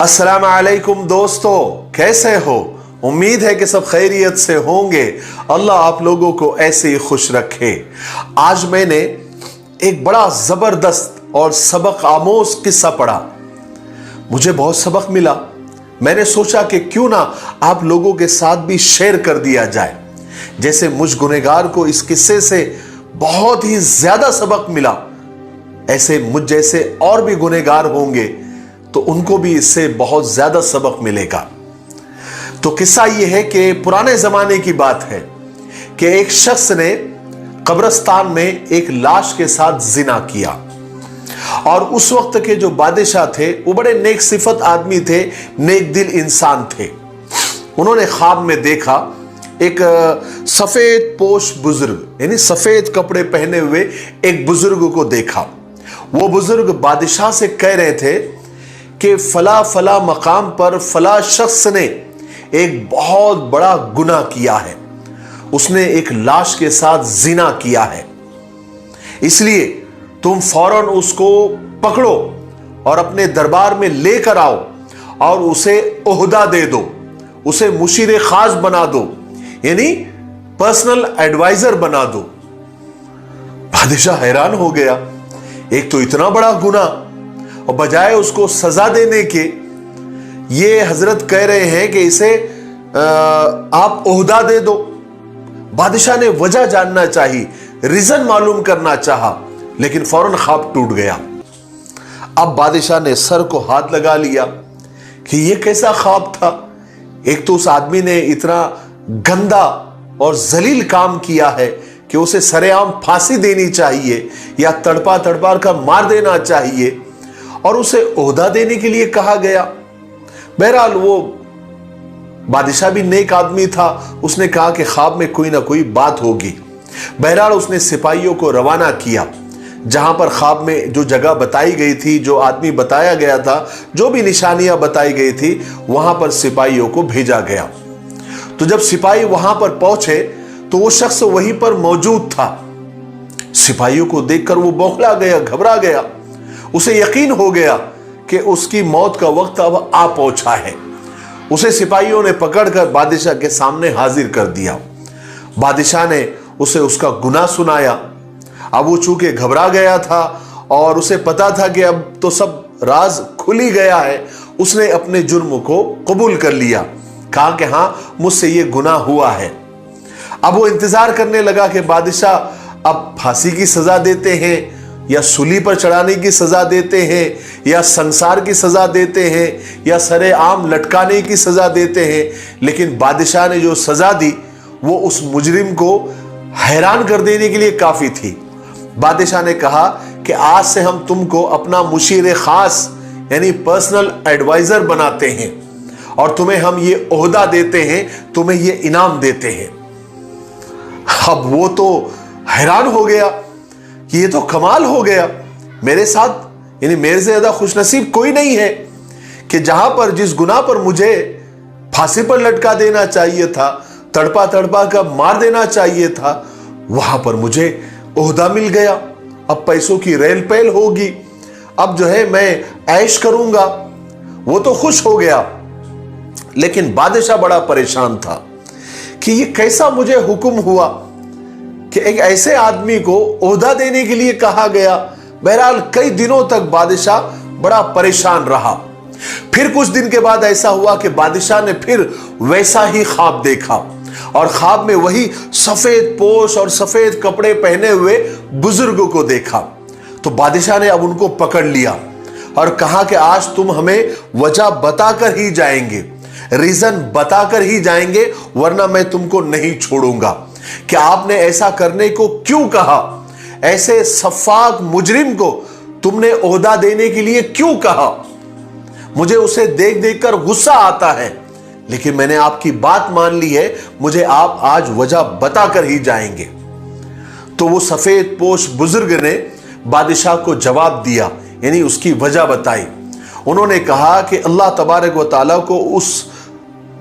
अस्सलाम वालेकुम दोस्तों, कैसे हो? उम्मीद है कि सब खैरियत से होंगे। अल्लाह आप लोगों को ऐसे ही खुश रखे। आज मैंने एक बड़ा जबरदस्त और सबक आमोज किस्सा पढ़ा। मुझे बहुत सबक मिला। मैंने सोचा कि क्यों ना आप लोगों के साथ भी शेयर कर दिया जाए। जैसे मुझ गुनहगार को इस किस्से से बहुत ही ज्यादा सबक मिला, ऐसे मुझ जैसे और भी गुनहगार होंगे तो उनको भी इससे बहुत ज्यादा सबक मिलेगा। तो किस्सा यह है कि पुराने जमाने की बात है कि एक शख्स ने कब्रिस्तान में एक लाश के साथ जिना किया। और उस वक्त के जो बादशाह थे वो बड़े नेक सिफत आदमी थे, नेक दिल इंसान थे। उन्होंने ख्वाब में देखा एक सफेद पोश बुजुर्ग, यानी सफेद कपड़े पहने हुए एक बुजुर्ग को देखा। वो बुजुर्ग बादशाह से कह रहे थे कि फला फला मकाम पर फला शख्स ने एक बहुत बड़ा गुनाह किया है, उसने एक लाश के साथ जिना किया है, इसलिए तुम फौरन उसको पकड़ो और अपने दरबार में लेकर आओ और उसे ओहदा दे दो, उसे मुशीर खास बना दो, यानी पर्सनल एडवाइजर बना दो। बादशाह हैरान हो गया, एक तो इतना बड़ा गुनाह और बजाय उसको सजा देने के ये हजरत कह रहे हैं कि इसे आप ओहदा दे दो। बादशाह ने वजह जानना चाहिए, रीजन मालूम करना चाहा, लेकिन फौरन ख्वाब टूट गया। अब बादशाह ने सर को हाथ लगा लिया कि ये कैसा ख्वाब था। एक तो उस आदमी ने इतना गंदा और जलील काम किया है कि उसे सरेआम फांसी देनी चाहिए या तड़पा तड़पा कर मार देना चाहिए, और उसे ओहदा देने के लिए कहा गया। बहरहाल वो बादशाह भी नेक आदमी था, उसने कहा कि ख्वाब में कोई ना कोई बात होगी। बहरहाल उसने सिपाहियों को रवाना किया, जहां पर ख्वाब में जो जगह बताई गई थी, जो आदमी बताया गया था, जो भी निशानियां बताई गई थी, वहां पर सिपाहियों को भेजा गया। तो जब सिपाही वहां पर पहुंचे तो वो शख्स वहीं पर मौजूद था। सिपाहियों को देखकर वो बौखला गया, घबरा गया। उसे यकीन हो गया कि उसकी मौत का वक्त अब आ पहुंचा है। उसे सिपाहियों ने पकड़कर बादशाह के सामने हाजिर कर दिया। बादशाह ने उसे उसका गुनाह सुनाया। अब वो चूंकि घबरा गया था और उसे पता था कि अब तो सब राज खुल ही गया है, उसने अपने जुर्म को कबूल कर लिया, कहा कि हां मुझसे ये गुनाह हुआ है। अब वो इंतजार करने लगा कि बादशाह अब फांसी की सजा देते हैं या सूली पर चढ़ाने की सजा देते हैं या संसार की सजा देते हैं या सरे आम लटकाने की सजा देते हैं। लेकिन बादशाह ने जो सजा दी वो उस मुजरिम को हैरान कर देने के लिए काफी थी। बादशाह ने कहा कि आज से हम तुमको अपना मुशीर खास यानी पर्सनल एडवाइजर बनाते हैं और तुम्हें हम ये ओहदा देते हैं, तुम्हें ये इनाम देते हैं। अब वो तो हैरान हो गया कि ये तो कमाल हो गया, मेरे साथ यानी मेरे से ज्यादा खुशनसीब कोई नहीं है कि जहां पर जिस गुनाह पर मुझे फांसी पर लटका देना चाहिए था, तड़पा तड़पा कर मार देना चाहिए था, वहां पर मुझे ओहदा मिल गया। अब पैसों की रेल पैल होगी, अब जो है मैं ऐश करूंगा। वो तो खुश हो गया, लेकिन बादशाह बड़ा परेशान था कि ये कैसा मुझे हुक्म हुआ कि एक ऐसे आदमी को ओहदा देने के लिए कहा गया। बहरहाल कई दिनों तक बादशाह बड़ा परेशान रहा। फिर कुछ दिन के बाद ऐसा हुआ कि बादशाह ने फिर वैसा ही ख्वाब देखा और ख्वाब में वही सफेद पोश और सफेद कपड़े पहने हुए बुजुर्ग को देखा। तो बादशाह ने अब उनको पकड़ लिया और कहा कि आज तुम हमें वजह बताकर ही जाएंगे, रीजन बताकर ही जाएंगे, वरना मैं तुमको नहीं छोड़ूंगा। कि आपने ऐसा करने को क्यों कहा, ऐसे सफाक मुजरिम को तुमने ओहदा देने के लिए क्यों कहा? मुझे उसे देख देख कर गुस्सा आता है, लेकिन मैंने आपकी बात मान ली है, मुझे आप आज वजह बताकर ही जाएंगे। तो वो सफेद पोश बुजुर्ग ने बादशाह को जवाब दिया, यानी उसकी वजह बताई। उन्होंने कहा कि अल्लाह तबारक व तआला को उस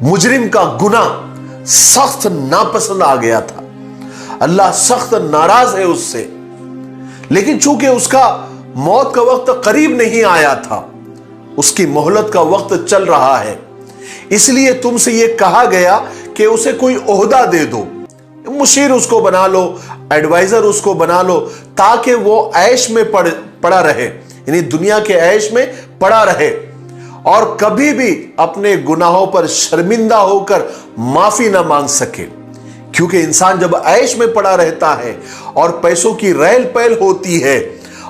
मुजरिम का गुनाह सख्त नापसंद आ गया था, अल्लाह सख्त नाराज है उससे। लेकिन चूंकि उसका मौत का वक्त करीब नहीं आया था, उसकी मोहलत का वक्त चल रहा है, इसलिए तुमसे यह कहा गया कि उसे कोई ओहदा दे दो, मुशीर उसको बना लो, एडवाइजर उसको बना लो, ताकि वो ऐश में पड़ा रहे, यानी दुनिया के ऐश में पड़ा रहे और कभी भी अपने गुनाहों पर शर्मिंदा होकर माफी ना मांग सके। क्योंकि इंसान जब ऐश में पड़ा रहता है और पैसों की रेल पैल होती है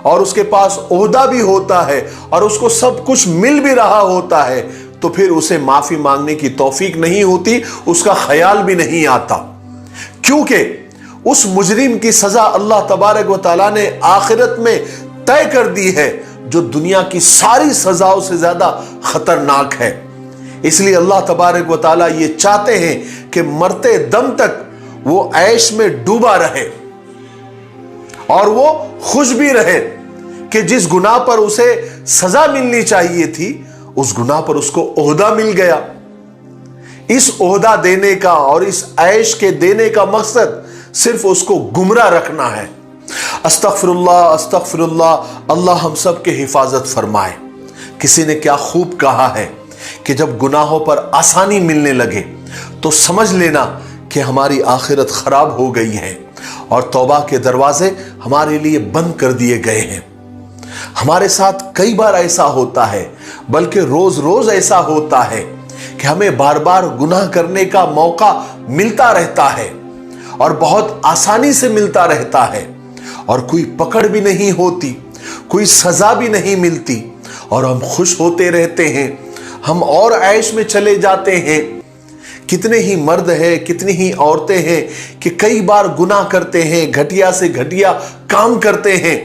और उसके पास ओहदा भी होता है और उसको सब कुछ मिल भी रहा होता है, तो फिर उसे माफी मांगने की तौफीक नहीं होती, उसका ख्याल भी नहीं आता। क्योंकि उस मुजरिम की सजा अल्लाह तबारक व तआला ने आखिरत में तय कर दी है, जो दुनिया की सारी सजाओं से ज्यादा खतरनाक है। इसलिए अल्लाह तबारक व तआला ये चाहते हैं कि मरते दम तक वो ऐश में डूबा रहे और वो खुश भी रहे कि जिस गुनाह पर उसे सजा मिलनी चाहिए थी, उस गुनाह पर उसको ओहदा मिल गया। इस ओहदा देने का और इस ऐश के देने का मकसद सिर्फ उसको गुमराह रखना है। अस्तगफिरुल्लाह अस्तगफिरुल्लाह, अल्लाह हम सब के हिफाजत फरमाए। किसी ने क्या खूब कहा है कि जब गुनाहों पर आसानी मिलने लगे तो समझ लेना कि हमारी आखिरत खराब हो गई है और तौबा के दरवाजे हमारे लिए बंद कर दिए गए हैं। हमारे साथ कई बार ऐसा होता है, बल्कि रोज रोज ऐसा होता है कि हमें बार बार गुनाह करने का मौका मिलता रहता है और बहुत आसानी से मिलता रहता है और कोई पकड़ भी नहीं होती, कोई सजा भी नहीं मिलती और हम खुश होते रहते हैं, हम और ऐश में चले जाते हैं। कितने ही मर्द हैं, कितनी ही औरतें हैं कि कई बार गुनाह करते हैं, घटिया से घटिया काम करते हैं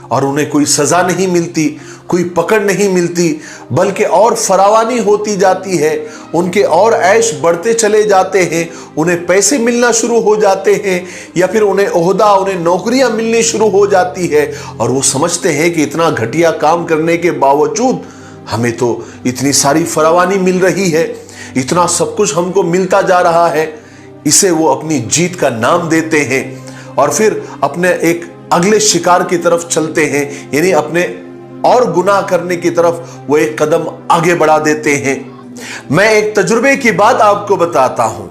और उन्हें कोई सजा नहीं मिलती, कोई पकड़ नहीं मिलती, बल्कि और फरावानी होती जाती है, उनके और ऐश बढ़ते चले जाते हैं, उन्हें पैसे मिलना शुरू हो जाते हैं या फिर उन्हें ओहदा, उन्हें नौकरियां मिलनी शुरू हो जाती है और वो समझते हैं कि इतना घटिया काम करने के बावजूद हमें तो इतनी सारी फरावानी मिल रही है, इतना सब कुछ हमको मिलता जा रहा है। इसे वो अपनी जीत का नाम देते हैं और फिर अपने एक अगले शिकार की तरफ चलते हैं, यानी अपने और गुनाह करने की तरफ वो एक कदम आगे बढ़ा देते हैं। मैं एक तजुर्बे की बात आपको बताता हूं।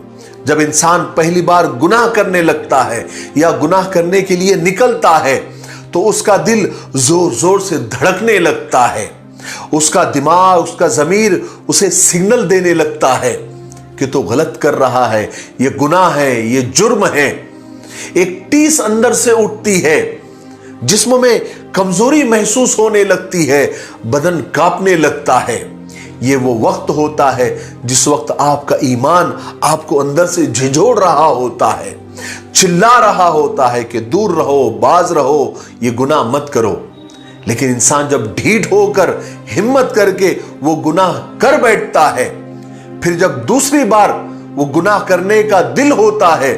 जब इंसान पहली बार गुनाह करने लगता है या गुनाह करने के लिए निकलता है तो उसका दिल जोर जोर से धड़कने लगता है, उसका दिमाग, उसका ज़मीर उसे सिग्नल देने लगता है कि तो गलत कर रहा है, ये गुनाह है, ये जुर्म है। एक टीस अंदर से उठती है, जिस्म में कमजोरी महसूस होने लगती है, बदन कांपने लगता है। ये वो वक्त होता है जिस वक्त आपका ईमान आपको अंदर से झिझोड़ रहा होता है, चिल्ला रहा होता है कि दूर रहो, बाज रहो, ये गुनाह मत करो। लेकिन इंसान जब ढीठ होकर हिम्मत करके वो गुनाह कर बैठता है, फिर जब दूसरी बार वो गुनाह करने का दिल होता है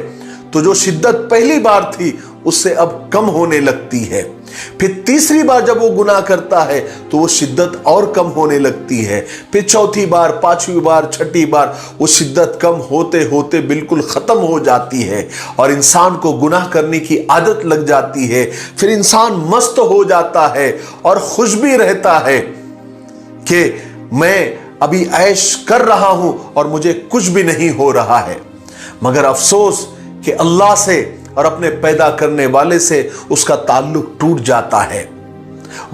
तो जो शिद्दत पहली बार थी उससे अब कम होने लगती है। फिर तीसरी बार जब वो गुनाह करता है तो वो शिद्दत और कम होने लगती है। फिर चौथी बार, पांचवी बार, छठी बार वो शिद्दत कम होते होते बिल्कुल खत्म हो जाती है और इंसान को गुनाह करने की आदत लग जाती है। फिर इंसान मस्त हो जाता है और खुश भी रहता है कि मैं अभी ऐश कर रहा हूं और मुझे कुछ भी नहीं हो रहा है। मगर अफसोस कि अल्लाह से और अपने पैदा करने वाले से उसका ताल्लुक टूट जाता है।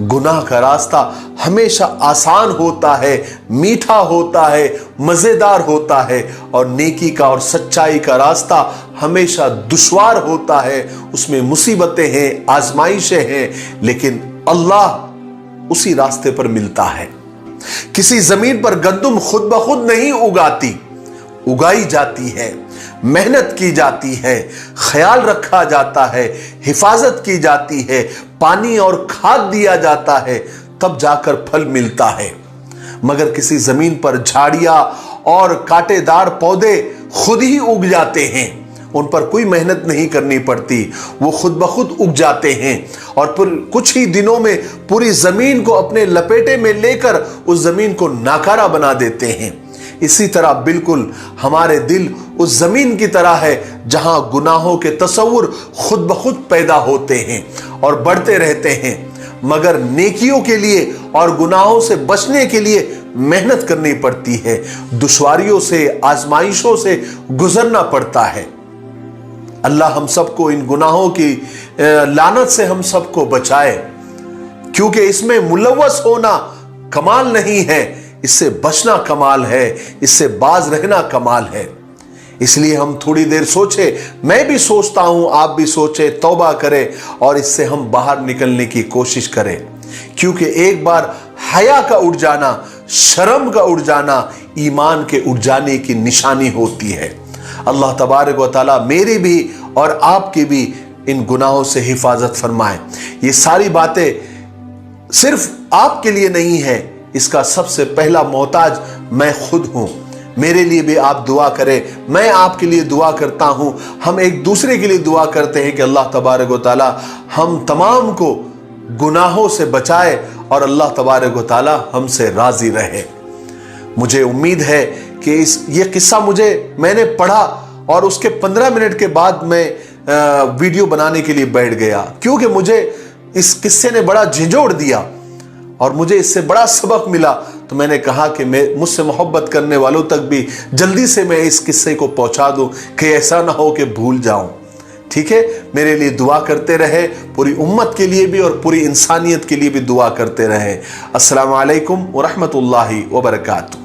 गुनाह का रास्ता हमेशा आसान होता है, मीठा होता है, मजेदार होता है और नेकी का और सच्चाई का रास्ता हमेशा दुश्वार होता है। उसमें मुसीबतें हैं, आजमाइशें हैं, लेकिन अल्लाह उसी रास्ते पर मिलता है। किसी जमीन पर गंदम खुद ब खुद नहीं उगाती, उगाई जाती है, मेहनत की जाती है, ख्याल रखा जाता है, हिफाजत की जाती है, पानी और खाद दिया जाता है, तब जाकर फल मिलता है। मगर किसी जमीन पर झाड़ियां और कांटेदार पौधे खुद ही उग जाते हैं, उन पर कोई मेहनत नहीं करनी पड़ती, वो खुद ब खुद उग जाते हैं और फिर कुछ ही दिनों में पूरी जमीन को अपने लपेटे में लेकर उस जमीन को नाकारा बना देते हैं। इसी तरह बिल्कुल हमारे दिल उस जमीन की तरह है जहां गुनाहों के तस्वुर खुद ब खुद पैदा होते हैं और बढ़ते रहते हैं, मगर नेकियों के लिए और गुनाहों से बचने के लिए मेहनत करनी पड़ती है, दुश्वारियों से, आजमाइशों से गुजरना पड़ता है। अल्लाह हम सबको इन गुनाहों की लानत से हम सबको बचाए, क्योंकि इसमें मुलव्वस होना कमाल नहीं है, इससे बचना कमाल है, इससे बाज रहना कमाल है। इसलिए हम थोड़ी देर सोचे, मैं भी सोचता हूं, आप भी सोचे, तौबा करें और इससे हम बाहर निकलने की कोशिश करें, क्योंकि एक बार हया का उड़ जाना, शर्म का उड़ जाना ईमान के उड़ जाने की निशानी होती है। अल्लाह तबारक व तआला मेरी भी और आपकी भी इन गुनाहों से हिफाजत फरमाए। ये सारी बातें सिर्फ आपके लिए नहीं है, इसका सबसे पहला मोहताज मैं खुद हूं। मेरे लिए भी आप दुआ करें, मैं आपके लिए दुआ करता हूं, हम एक दूसरे के लिए दुआ करते हैं कि अल्लाह तबारक व तआला हम तमाम को गुनाहों से बचाए और अल्लाह तबारक व तआला हमसे राजी रहे। मुझे उम्मीद है कि ये किस्सा मैंने पढ़ा और उसके 15 मिनट के बाद मैं वीडियो बनाने के लिए बैठ गया, क्योंकि मुझे इस किस्से ने बड़ा झिंझोड़ दिया और मुझे इससे बड़ा सबक मिला। तो मैंने कहा कि मैं मुझसे मोहब्बत करने वालों तक भी जल्दी से मैं इस किस्से को पहुंचा दूं कि ऐसा ना हो कि भूल जाऊं। ठीक है, मेरे लिए दुआ करते रहे, पूरी उम्मत के लिए भी और पूरी इंसानियत के लिए भी दुआ करते रहे। अस्सलामु अलैकुम व रहमतुल्लाहि व बरकातहू।